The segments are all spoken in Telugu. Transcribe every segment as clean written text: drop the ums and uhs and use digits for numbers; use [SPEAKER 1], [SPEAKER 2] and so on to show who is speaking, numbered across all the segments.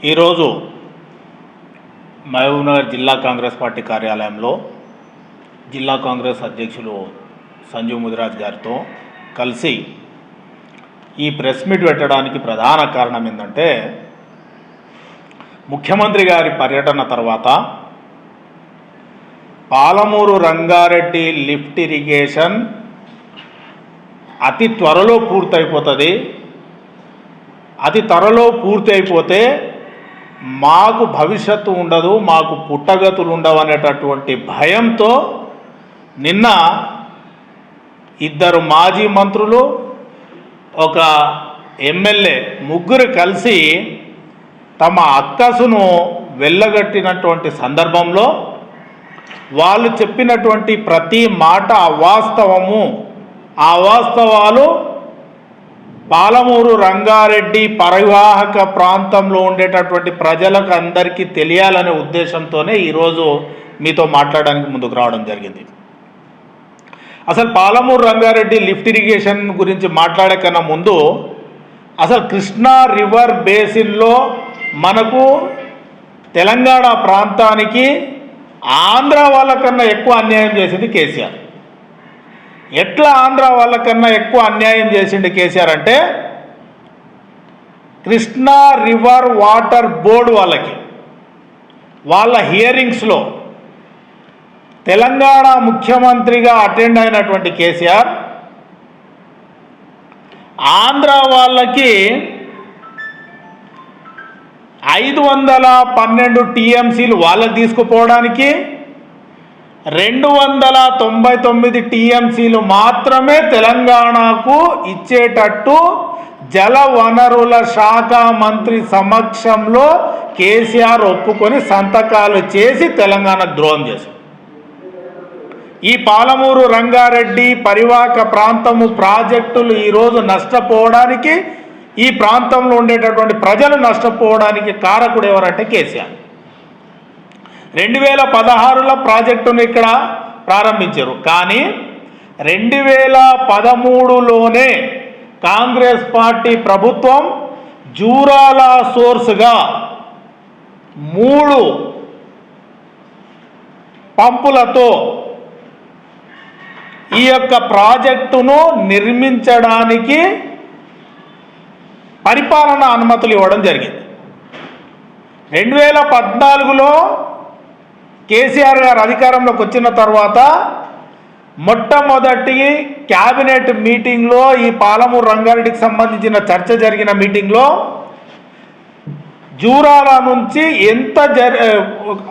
[SPEAKER 1] ఈరోజు మహబూబ్నగర్ జిల్లా కాంగ్రెస్ పార్టీ కార్యాలయంలో జిల్లా కాంగ్రెస్ అధ్యక్షులు సంజీవ్ ముదిరాజ్ గారితో కలిసి ఈ ప్రెస్ మీట్ పెట్టడానికి ప్రధాన కారణం ఏంటంటే, ముఖ్యమంత్రి గారి పర్యటన తర్వాత పాలమూరు రంగారెడ్డి లిఫ్ట్ ఇరిగేషన్ అతి త్వరలో పూర్తయిపోతుంది. అతి త్వరలో పూర్తి అయిపోతే మాకు భవిష్యత్తు ఉండదు, మాకు పుట్టగతులు ఉండవు అనేటటువంటి భయంతో నిన్న ఇద్దరు మాజీ మంత్రులు, ఒక ఎమ్మెల్యే ముగ్గురు కలిసి తమ అక్కసును వెళ్ళగట్టినటువంటి సందర్భంలో వాళ్ళు చెప్పినటువంటి ప్రతి మాట అవాస్తవము. ఆ అవాస్తవాలు పాలమూరు రంగారెడ్డి పరివాహక ప్రాంతంలో ఉండేటటువంటి ప్రజలకు అందరికీ తెలియాలనే ఉద్దేశంతోనే ఈరోజు మీతో మాట్లాడడానికి ముందుకు రావడం జరిగింది. అసలు పాలమూరు రంగారెడ్డి లిఫ్ట్ ఇరిగేషన్ గురించి మాట్లాడే కన్నా ముందు అసలు కృష్ణా రివర్ బేసిన్లో మనకు తెలంగాణ ప్రాంతానికి ఆంధ్ర వాళ్ళకన్నా ఎక్కువ అన్యాయం చేసింది కేసీఆర్. ఎట్లా ఆంధ్ర వాళ్ళకన్నా ఎక్కువ అన్యాయం చేసిండు కేసీఆర్ అంటే, కృష్ణా రివర్ వాటర్ బోర్డు వాళ్ళ హియరింగ్స్లో తెలంగాణ ముఖ్యమంత్రిగా అటెండ్ అయినటువంటి కేసీఆర్ ఆంధ్ర వాళ్ళకి 512 టీఎంసీలు వాళ్ళకి తీసుకుపోవడానికి 299 టీఎంసీలు మాత్రమే తెలంగాణకు ఇచ్చేటట్టు జల వనరుల శాఖ మంత్రి సమక్షంలో కేసీఆర్ ఒప్పుకొని సంతకాలు చేసి తెలంగాణకు ద్రోహం చేశారు. ఈ పాలమూరు రంగారెడ్డి పరివాహక ప్రాంతము ప్రాజెక్టులు ఈరోజు నష్టపోవడానికి, ఈ ప్రాంతంలో ఉండేటటువంటి ప్రజలు నష్టపోవడానికి కారకుడు ఎవరంటే కేసీఆర్. 2016లో ప్రాజెక్టును ఇక్కడ ప్రారంభించారు, కానీ 2013లోనే కాంగ్రెస్ పార్టీ ప్రభుత్వం జూరాల సోర్స్గా 3 పంపులతో ఈ యొక్క ప్రాజెక్టును నిర్మించడానికి పరిపాలన అనుమతులు ఇవ్వడం జరిగింది. 2014లో కేసీఆర్ గారు అధికారంలోకి వచ్చిన తర్వాత మొట్టమొదటి క్యాబినెట్ మీటింగ్లో, ఈ పాలమూరు రంగారెడ్డికి సంబంధించిన చర్చ జరిగిన మీటింగ్లో జూరాల నుంచి ఎంత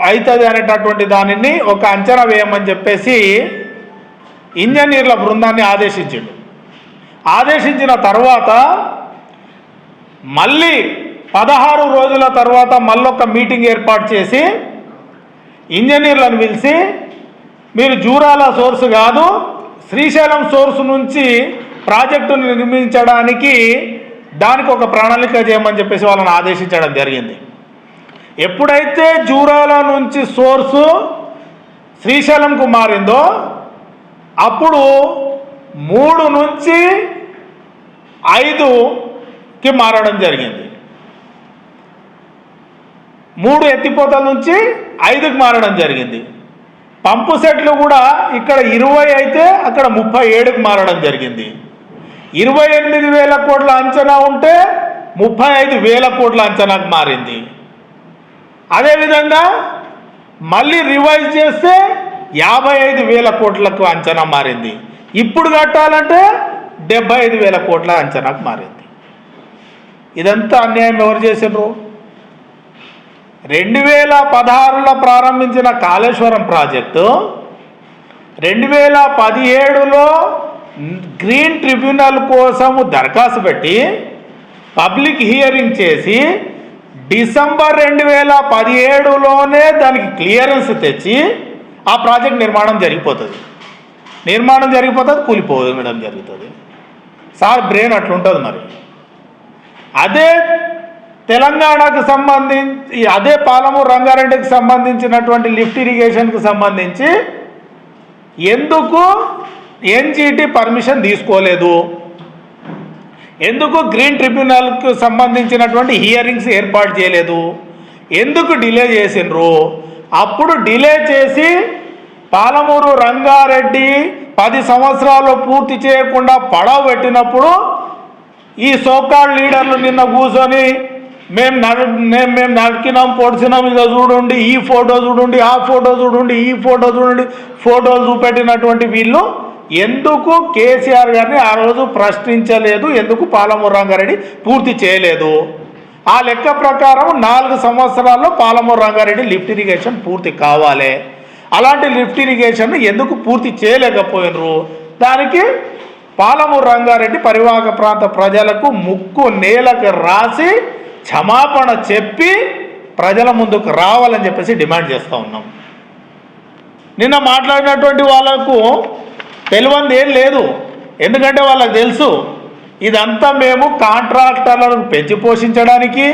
[SPEAKER 1] అవుతుంది అనేటటువంటి దానిని ఒక అంచనా వేయమని చెప్పేసి ఇంజనీర్ల బృందాన్ని ఆదేశించిన తర్వాత మళ్ళీ 16 రోజుల తర్వాత మళ్ళొక మీటింగ్ ఏర్పాటు చేసి ఇంజనీర్లను పిలిచి, మీరు జూరాల సోర్సు కాదు, శ్రీశైలం సోర్సు నుంచి ప్రాజెక్టును నిర్మించడానికి దానికి ఒక ప్రణాళిక చేయమని చెప్పేసి వాళ్ళని ఆదేశించడం జరిగింది. ఎప్పుడైతే జూరాల నుంచి సోర్సు శ్రీశైలంకు మారిందో అప్పుడు 3 నుంచి 5కి మారడం జరిగింది. 3 ఎత్తిపోతల నుంచి 5కి మారడం జరిగింది. పంపు సెట్లు కూడా ఇక్కడ 20 అయితే అక్కడ 37కి మారడం జరిగింది. 28,000 కోట్ల అంచనా ఉంటే 35,000 కోట్ల అంచనాకు మారింది. అదేవిధంగా మళ్ళీ రివైజ్ చేస్తే 55,000 కోట్లకు అంచనా మారింది. ఇప్పుడు కట్టాలంటే 75,000 కోట్ల అంచనాకు మారింది. ఇదంతా అన్యాయం ఎవరు చేసినారు? 2016లో ప్రారంభించిన కాళేశ్వరం ప్రాజెక్టు 2017లో గ్రీన్ ట్రిబ్యునల్ కోసము దరఖాస్తు పెట్టి పబ్లిక్ హియరింగ్ చేసి డిసెంబర్ 2017లోనే దానికి క్లియరెన్స్ తెచ్చి ఆ ప్రాజెక్ట్ నిర్మాణం జరిగిపోతుంది, కూలిపోవడం జరుగుతుంది. సార్ బ్రెయిన్ అట్లుంటుంది. మరి అదే తెలంగాణకు సంబంధించి, అదే పాలమూరు రంగారెడ్డికి సంబంధించినటువంటి లిఫ్ట్ ఇరిగేషన్కి సంబంధించి ఎందుకు ఎన్జిటి పర్మిషన్ తీసుకోలేదు? ఎందుకు గ్రీన్ ట్రిబ్యునల్కు సంబంధించినటువంటి హియరింగ్స్ ఏర్పాటు చేయలేదు, ఎందుకు డిలే చేసిండ్రు? అప్పుడు డిలే చేసి పాలమూరు రంగారెడ్డి 10 సంవత్సరాలు పూర్తి చేయకుండా పడవ పెట్టినప్పుడు ఈ సోకాల్ లీడర్లు నిన్న కూర్చొని మేము నడికినాం పొడిచినాం, ఇక చూడండి ఈ ఫోటో చూడండి, ఆ ఫోటో చూడండి, ఈ ఫోటో చూడండి, ఫోటోలు చూపెట్టినటువంటి వీళ్ళు ఎందుకు కేసీఆర్ గారిని ఆ రోజు ప్రశ్నించలేదు, ఎందుకు పాలమూరు రంగారెడ్డి పూర్తి చేయలేదు? ఆ లెక్క ప్రకారం 4 సంవత్సరాల్లో పాలమూరు రంగారెడ్డి లిఫ్ట్ ఇరిగేషన్ పూర్తి కావాలి. అలాంటి లిఫ్ట్ ఇరిగేషన్ ఎందుకు పూర్తి చేయలేకపోయినరు? దానికి పాలమూరు రంగారెడ్డి పరివాహక ప్రాంత ప్రజలకు ముక్కు నేలకు రాసి క్షమాపణ చెప్పి ప్రజల ముందుకు రావాలని చెప్పేసి డిమాండ్ చేస్తూ ఉన్నాం. నిన్న మాట్లాడినటువంటి వాళ్ళకు తెలియంది ఏం లేదు, ఎందుకంటే వాళ్ళకి తెలుసు ఇదంతా మేము కాంట్రాక్టర్లను పెంచి పోషించడానికి,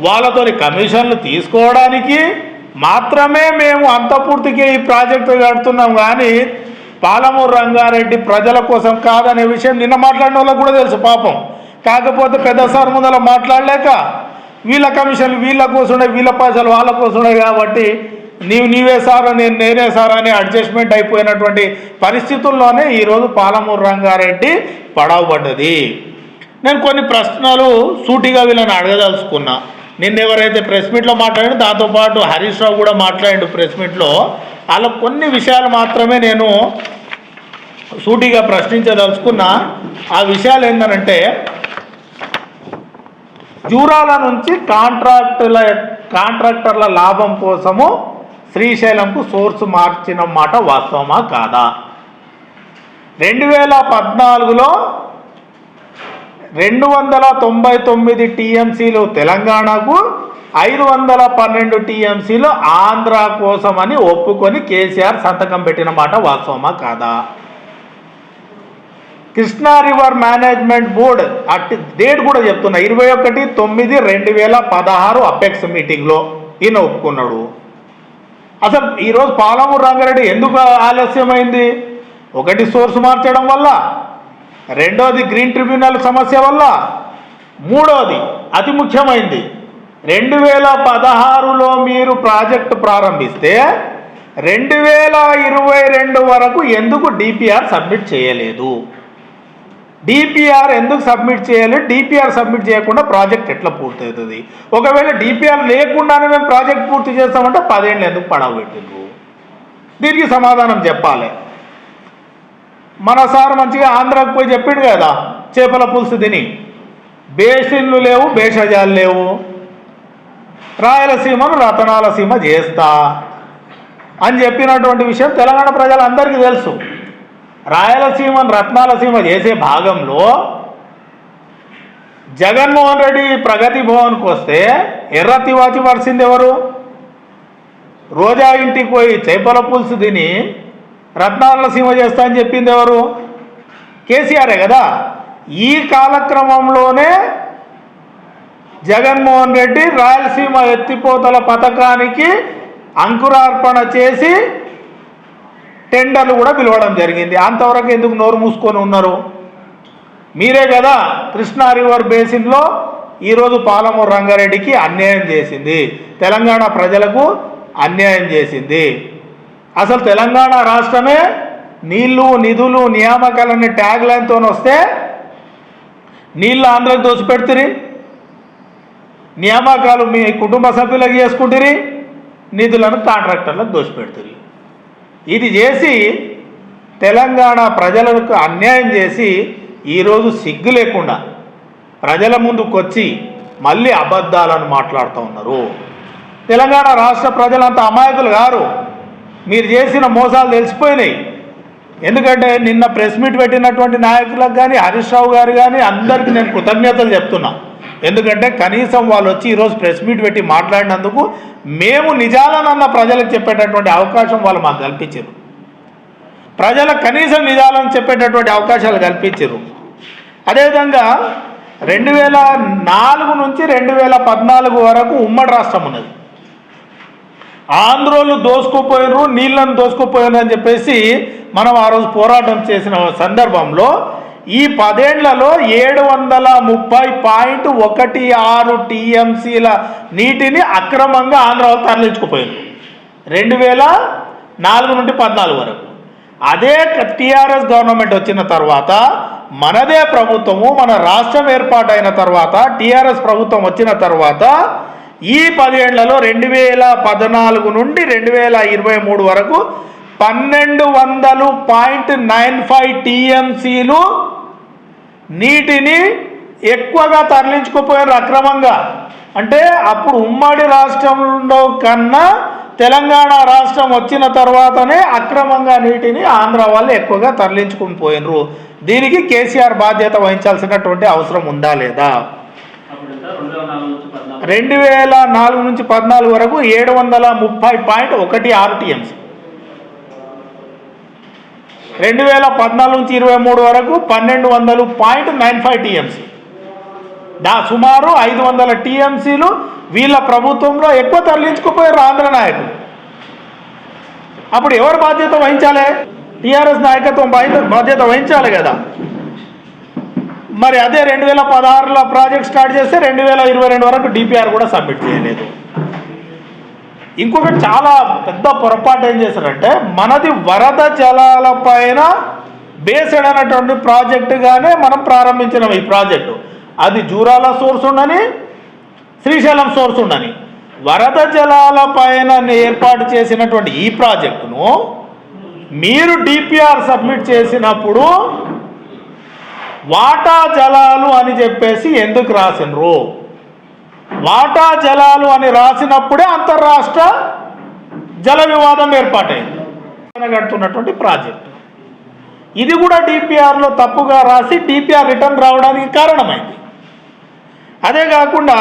[SPEAKER 1] వాళ్ళతో కమిషన్లు తీసుకోవడానికి మాత్రమే మేము అంతపూర్తికి ఈ ప్రాజెక్టు కడుతున్నాం, కానీ పాలమూరు రంగారెడ్డి ప్రజల కోసం కాదనే విషయం నిన్న మాట్లాడిన వాళ్ళకు కూడా తెలుసు పాపం. కాకపోతే పెద్ద సార్ ముందర మాట్లాడలేక వీళ్ళ కమిషన్లు వీళ్ళ కోసమే, వీళ్ళ పైసలు వాళ్ళ కోసమే, కాబట్టి నీవే సార్ నేనే సార్ అని అడ్జస్ట్మెంట్ అయిపోయినటువంటి పరిస్థితుల్లోనే ఈరోజు పాలమూరు రంగారెడ్డి పడవబడ్డది. నేను కొన్ని ప్రశ్నలు సూటిగా వీళ్ళని అడగదలుచుకున్నా. నిన్నెవరైతే ప్రెస్ మీట్లో మాట్లాడి దాంతోపాటు హరీష్ రావు కూడా మాట్లాడిండు ప్రెస్ మీట్లో, అలా కొన్ని విషయాలు మాత్రమే నేను సూటిగా ప్రశ్నించదలుచుకున్నా. ఆ విషయాలు ఏంటంటే, జూరాల నుంచి కాంట్రాక్టర్ల లాభం కోసము శ్రీశైలంకు సోర్స్ మార్చిన మాట వాస్తవమా కాదా? 2014లో 299 టీఎంసీలు తెలంగాణకు, 512 టీఎంసీలు ఆంధ్ర కోసమని ఒప్పుకొని కేసీఆర్ సంతకం పెట్టిన మాట వాస్తవమా కాదా? Krishna river management board date కూడా చెప్తున్నా, 21/9/2016 అపెక్స్ మీటింగ్లో ఈయన ఒప్పుకున్నాడు. అసలు ఈరోజు పాలమూరు రంగారెడ్డి ఎందుకు ఆలస్యమైంది? ఒకటి సోర్స్ మార్చడం వల్ల, రెండోది గ్రీన్ ట్రిబ్యునల్ సమస్య వల్ల, మూడోది అతి ముఖ్యమైనది 2016లో మీరు ప్రాజెక్టు ప్రారంభిస్తే 2022 వరకు ఎందుకు డిపిఆర్ సబ్మిట్ చేయలేదు? డిపిఆర్ ఎందుకు సబ్మిట్ చేయాలి? డిపిఆర్ సబ్మిట్ చేయకుండా ప్రాజెక్ట్ ఎట్లా పూర్తవుతుంది? ఒకవేళ డిపిఆర్ లేకుండానే మేము ప్రాజెక్ట్ పూర్తి చేస్తామంటే 10 ఏళ్ళు ఎందుకు పడవబెట్టిండ్రు? దీనికి సమాధానం చెప్పాలి. మన సార్ మంచిగా ఆంధ్రాకు పోయి చెప్పిండు కదా, చేపల పులుసు తిని బేసిన్లు లేవు, భేషజాలు లేవు, రాయలసీమను రతనాల సీమ చేస్తా అని చెప్పినటువంటి విషయం తెలంగాణ ప్రజలందరికీ తెలుసు. రాయలసీమను రత్నాల సీమ చేసే భాగంలో జగన్మోహన్ రెడ్డి ప్రగతి భవన్కి వస్తే ఎర్ర తివాచి పరిచింది ఎవరు? రోజా ఇంటికి పోయి చేపల పులుసు తిని రత్నాల సీమ చేస్తా అని చెప్పింది ఎవరు? కేసీఆరే కదా. ఈ కాలక్రమంలోనే జగన్మోహన్ రెడ్డి రాయలసీమ ఎత్తిపోతల పథకానికి అంకురార్పణ చేసి టెండర్లు కూడా పిలవడం జరిగింది. అంతవరకు ఎందుకు నోరు మూసుకొని ఉన్నారు? మీరే కదా కృష్ణా రివర్ బేసిన్లో ఈరోజు పాలమూరు రంగారెడ్డికి అన్యాయం చేసింది, తెలంగాణ ప్రజలకు అన్యాయం చేసింది. అసలు తెలంగాణ రాష్ట్రమే నీళ్లు నిధులు నియామకాలన్నీ ట్యాగ్ లైన్తో వస్తే నీళ్ళు ఆంధ్రకు దోచిపెడుతుంది, నియామకాలు మీ కుటుంబ సభ్యులకు చేసుకుంటుంది, నిధులను కాంట్రాక్టర్లకు దోచిపెడుతుంది. ఇది చేసి తెలంగాణ ప్రజలకు అన్యాయం చేసి ఈరోజు సిగ్గు లేకుండా ప్రజల ముందుకు వచ్చి మళ్ళీ అబద్ధాలను మాట్లాడుతూ ఉన్నారు. తెలంగాణ రాష్ట్ర ప్రజలంతా అమాయకులు గారు. మీరు చేసిన మోసాలు తెలిసిపోయినాయి. ఎందుకంటే నిన్న ప్రెస్ మీట్ పెట్టినటువంటి నాయకులకు కానీ హరీష్ రావు గారు కానీ అందరికీ నేను కృతజ్ఞతలు చెప్తున్నా. ఎందుకంటే కనీసం వాళ్ళు వచ్చి ఈరోజు ప్రెస్ మీట్ పెట్టి మాట్లాడినందుకు మేము నిజాలనన్న ప్రజలకు చెప్పేటటువంటి అవకాశం వాళ్ళు మాకు కల్పించారు. ప్రజలకు కనీసం నిజాలను చెప్పేటటువంటి అవకాశాలు కల్పించారు. అదేవిధంగా 2004 నుంచి 2014 వరకు ఉమ్మడి రాష్ట్రం ఉన్నది. ఆంధ్రోళ్ళు దోసుకుపోయినరు, నీళ్లను దోసుకుపోయినరు అని చెప్పేసి మనం ఆ రోజు పోరాటం చేసిన సందర్భంలో ఈ 10 ఏళ్లలో 730.16 టీఎంసీల నీటిని అక్రమంగా ఆంధ్ర వాళ్ళు తరలించుకుపోయారు 2004 నుండి 14 వరకు. అదే టీఆర్ఎస్ గవర్నమెంట్ వచ్చిన తర్వాత, మనదే ప్రభుత్వము, మన రాష్ట్రం ఏర్పాటైన తర్వాత, టీఆర్ఎస్ ప్రభుత్వం వచ్చిన తర్వాత ఈ 10 ఏళ్లలో 2014 నుండి 2023 వరకు 1200.95 టీఎంసీలు నీటిని ఎక్కువగా తరలించుకుపోయారు అక్రమంగా. అంటే అప్పుడు ఉమ్మడి రాష్ట్రంలో కన్నా తెలంగాణ రాష్ట్రం వచ్చిన తర్వాతనే అక్రమంగా నీటిని ఆంధ్ర వాళ్ళు ఎక్కువగా తరలించుకుని పోయినరు. దీనికి కేసీఆర్ బాధ్యత వహించాల్సినటువంటి అవసరం ఉందా లేదా? 2004 నుంచి 14 వరకు 730.16 టీఎంసీ, 2014 నుంచి 23 వరకు 1200.95 టీఎంసీ, సుమారు 500 టీఎంసీలు వీళ్ళ ప్రభుత్వంలో ఎక్కువ తరలించుకుపోయారు ఆంధ్ర నాయకులు. అప్పుడు ఎవరు బాధ్యత వహించాలి? టీఆర్ఎస్ నాయకత్వం బాధ్యత వహించాలి కదా. మరి అదే 2016లో ప్రాజెక్ట్ స్టార్ట్ చేస్తే 2022 వరకు డిపిఆర్ కూడా సబ్మిట్ చేయలేదు. ఇంకొకటి చాలా పెద్ద పొరపాటు ఏం చేశారంటే, మనది వరద జలాల పైన బేస్డ్ అనేటువంటి ప్రాజెక్టుగానే మనం ప్రారంభించినాం ఈ ప్రాజెక్టు. అది జూరాల సోర్స్ ఉండని, శ్రీశైలం సోర్స్ ఉండని, వరద జలాల పైన ఏర్పాటు చేసినటువంటి ఈ ప్రాజెక్టును మీరు డిపిఆర్ సబ్మిట్ చేసినప్పుడు వాటా జలాలు అని చెప్పేసి ఎందుకు రాసినరు? వాటా జలాలు అని రాసినప్పుడే అంతర్రాష్ట్ర జల వివాదం ఏర్పాటైంది. కడుతున్నటువంటి ప్రాజెక్టు ఇది కూడా డిపిఆర్లో తప్పుగా రాసి డిపిఆర్ రిటర్న్ రావడానికి కారణమైంది. అదే కాకుండా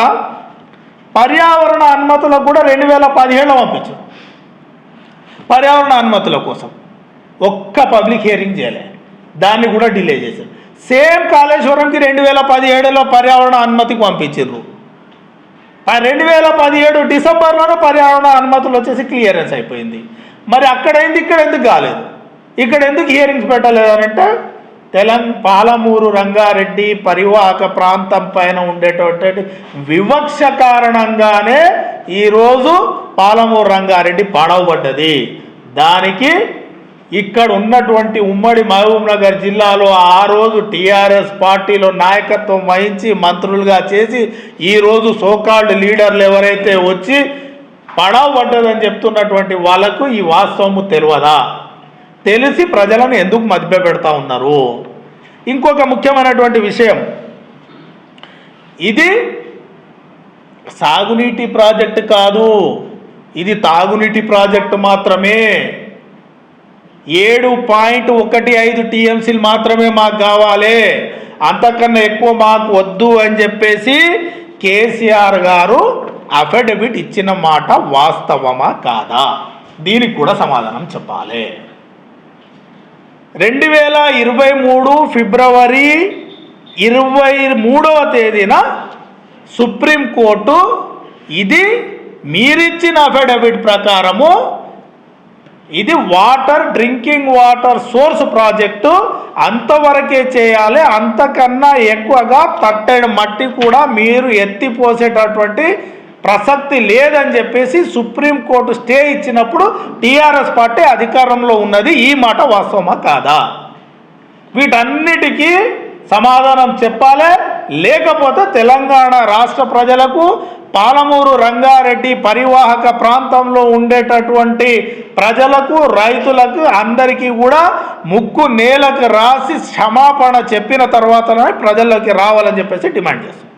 [SPEAKER 1] పర్యావరణ అనుమతులకు కూడా 2017లో పంపించారు. పర్యావరణ అనుమతుల కోసం ఒక్క పబ్లిక్ హియరింగ్ చేయలే, దాన్ని కూడా డిలే చేశారు. సేమ్ కాళేశ్వరంకి 2017లో పర్యావరణ అనుమతికి పంపించారు. 2017 డిసెంబర్లోనే పర్యావరణ అనుమతులు వచ్చేసి క్లియరెన్స్ అయిపోయింది. మరి అక్కడైంది, ఇక్కడ ఎందుకు కాలేదు? ఇక్కడ ఎందుకు హియరింగ్స్ పెట్టలేదనంటే, పాలమూరు రంగారెడ్డి పరివాహక ప్రాంతం పైన ఉండేటటువంటి వివక్ష కారణంగానే ఈరోజు పాలమూరు రంగారెడ్డి పడవబడ్డది. దానికి ఇక్కడ ఉన్నటువంటి ఉమ్మడి మహబూబ్ నగర్ జిల్లాలో ఆ రోజు టీఆర్ఎస్ పార్టీలో నాయకత్వం వహించి మంత్రులుగా చేసి ఈరోజు సోకాల్డ్ లీడర్లు ఎవరైతే వచ్చి పడవబడ్డదని చెప్తున్నటువంటి వాళ్ళకు ఈ వాస్తవము తెలియదా? తెలిసి ప్రజలను ఎందుకు మభ్యపెడతా ఉన్నారు? ఇంకొక ముఖ్యమైనటువంటి విషయం, ఇది సాగునీటి ప్రాజెక్టు కాదు, ఇది తాగునీటి ప్రాజెక్టు మాత్రమే. 7.15 టీఎంసీలు మాత్రమే మాకు కావాలి, అంతకన్నా ఎక్కువ మాకు వద్దు అని చెప్పేసి కేసీఆర్ గారు అఫిడవిట్ ఇచ్చిన మాట వాస్తవమా కాదా? దీనికి కూడా సమాధానం చెప్పాలి. 2023 ఫిబ్రవరి 23వ తేదీన సుప్రీంకోర్టు ఇది మీరిచ్చిన అఫిడవిట్ ప్రకారము ఇది డ్రింకింగ్ వాటర్ సోర్స్ ప్రాజెక్టు, అంతవరకే చేయాలి, అంతకన్నా ఎక్కువగా తట్టెడు మట్టి కూడా మీరు ఎత్తిపోసేటటువంటి ప్రసక్తి లేదని చెప్పేసి సుప్రీంకోర్టు స్టే ఇచ్చినప్పుడు టీఆర్ఎస్ పార్టీ అధికారంలో ఉన్నది. ఈ మాట వాస్తవమా కాదా? వీటన్నిటికీ సమాధానం చెప్పాలి. లేకపోతే తెలంగాణ రాష్ట్ర ప్రజలకు, పాలమూరు రంగారెడ్డి పరివాహక ప్రాంతంలో ఉండేటటువంటి ప్రజలకు, రైతులకు అందరికీ కూడా ముక్కు నేలకు రాసి క్షమాపణ చెప్పిన తర్వాతనే ప్రజల్లోకి రావాలని చెప్పేసి డిమాండ్ చేస్తాం.